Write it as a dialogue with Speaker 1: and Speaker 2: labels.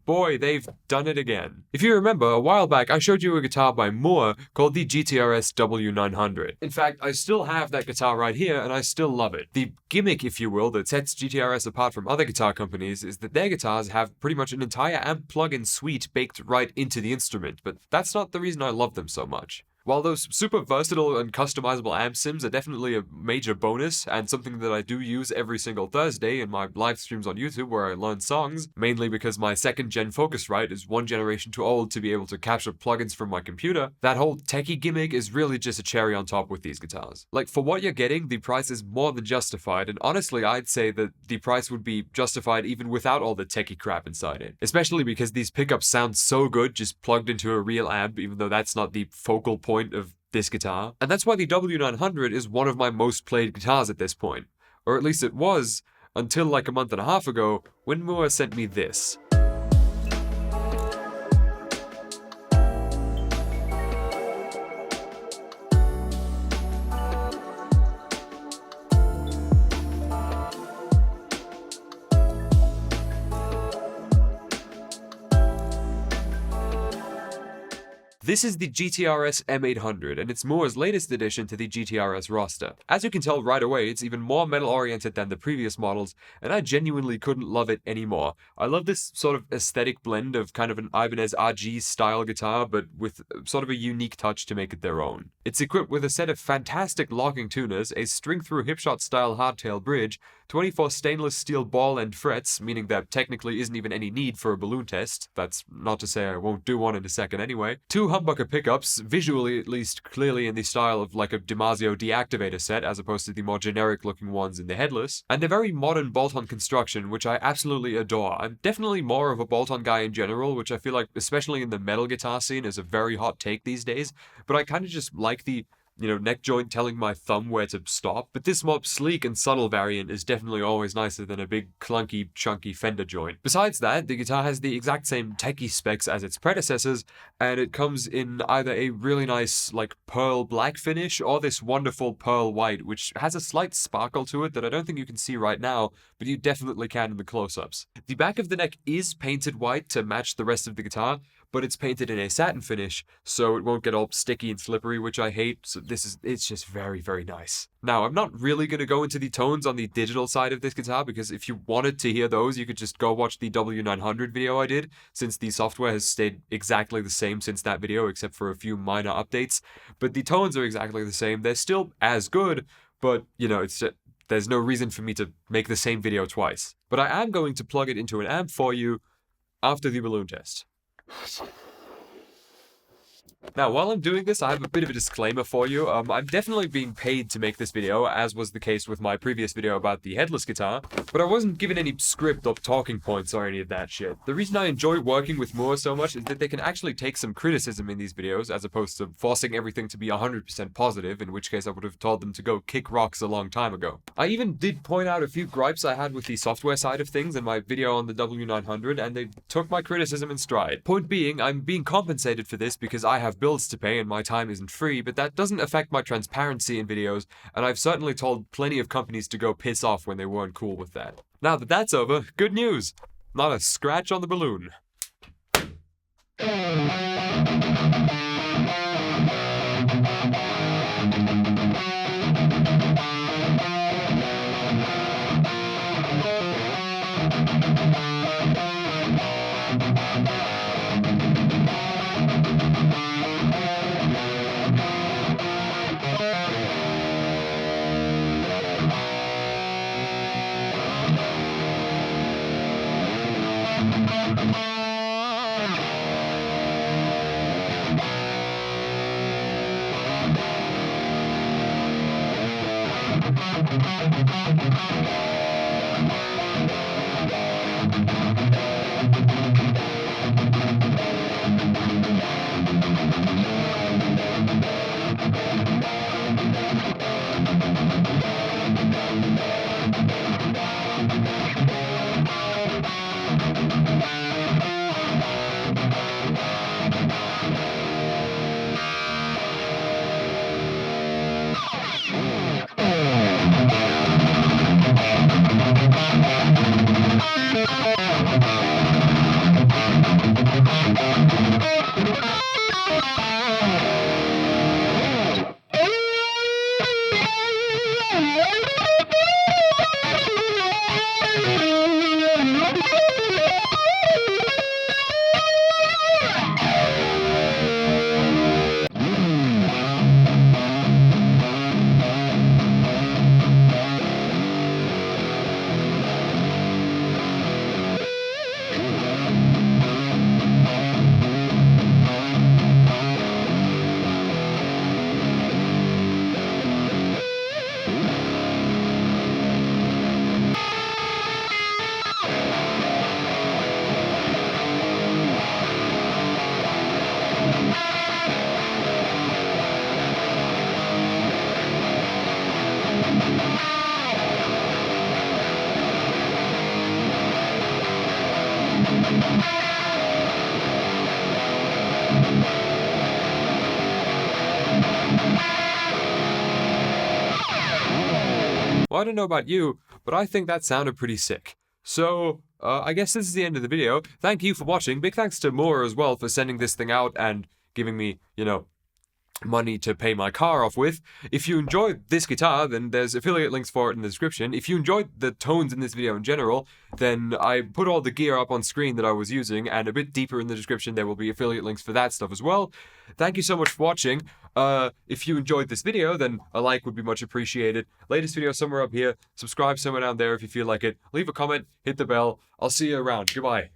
Speaker 1: boy, they've done it again. If you remember, a while back I showed you a guitar by Moore called the GTRS W900. In fact, I still have that guitar right here and I still love it. The gimmick, if you will, that sets GTRS apart from other guitar companies is that their guitars have pretty much an entire amp plug-in suite baked right into the instrument, but that's not the reason I love them so much. While those super versatile and customizable amp sims are definitely a major bonus, and something that I do use every single Thursday in my live streams on YouTube where I learn songs, mainly because my second gen Focusrite is one generation too old to be able to capture plugins from my computer, that whole techie gimmick is really just a cherry on top with these guitars. Like, for what you're getting, the price is more than justified, and honestly I'd say that the price would be justified even without all the techie crap inside it. Especially because these pickups sound so good just plugged into a real amp, even though that's not the focal point of this guitar. And that's why the W900 is one of my most played guitars at this point. Or at least it was, until like a month and a half ago, when Moore sent me this. This is the GTRS M800, and it's Moore's latest addition to the GTRS roster. As you can tell right away, it's even more metal-oriented than the previous models, and I genuinely couldn't love it anymore. I love this sort of aesthetic blend of kind of an Ibanez RG style guitar, but with sort of a unique touch to make it their own. It's equipped with a set of fantastic locking tuners, a string-through hipshot style hardtail bridge, 24 stainless steel ball end frets, meaning there technically isn't even any need for a balloon test. That's not to say I won't do one in a second anyway. 2 humbucker pickups, visually at least clearly in the style of like a DiMarzio deactivator set as opposed to the more generic looking ones in the headless, and a very modern bolt-on construction which I absolutely adore. I'm definitely more of a bolt-on guy in general, which I feel like especially in the metal guitar scene is a very hot take these days, but I kind of just like the neck joint telling my thumb where to stop. But this more sleek and subtle variant is definitely always nicer than a big, clunky, chunky Fender joint. Besides that, the guitar has the exact same techie specs as its predecessors, and it comes in either a really nice, like, pearl black finish, or this wonderful pearl white, which has a slight sparkle to it that I don't think you can see right now, but you definitely can in the close-ups. The back of the neck is painted white to match the rest of the guitar, but it's painted in a satin finish, so it won't get all sticky and slippery, which I hate, so it's just very, very nice. Now, I'm not really going to go into the tones on the digital side of this guitar, because if you wanted to hear those, you could just go watch the W900 video I did, since the software has stayed exactly the same since that video, except for a few minor updates. But the tones are exactly the same. They're still as good, but, it's just, there's no reason for me to make the same video twice. But I am going to plug it into an amp for you after the balloon test. Now, while I'm doing this, I have a bit of a disclaimer for you. I'm definitely being paid to make this video, as was the case with my previous video about the headless guitar, but I wasn't given any script or talking points or any of that shit. The reason I enjoy working with Moore so much is that they can actually take some criticism in these videos, as opposed to forcing everything to be 100% positive, in which case I would have told them to go kick rocks a long time ago. I even did point out a few gripes I had with the software side of things in my video on the W900, and they took my criticism in stride. Point being, I'm being compensated for this because I have bills to pay and my time isn't free, but that doesn't affect my transparency in videos, and I've certainly told plenty of companies to go piss off when they weren't cool with that. Now that that's over, good news! Not a scratch on the balloon. I don't know about you, but I think that sounded pretty sick. So, I guess this is the end of the video. Thank you for watching. Big thanks to Moore as well for sending this thing out and giving me, money to pay my car off with. If you enjoyed this guitar, then there's affiliate links for it in the description. If you enjoyed the tones in this video in general, then I put all the gear up on screen that I was using, and a bit deeper in the description there will be affiliate links for that stuff as well. Thank you so much for watching. If you enjoyed this video, then a like would be much appreciated. Latest video somewhere up here. Subscribe somewhere down there if you feel like it. Leave a comment, hit the bell. I'll see you around. Goodbye.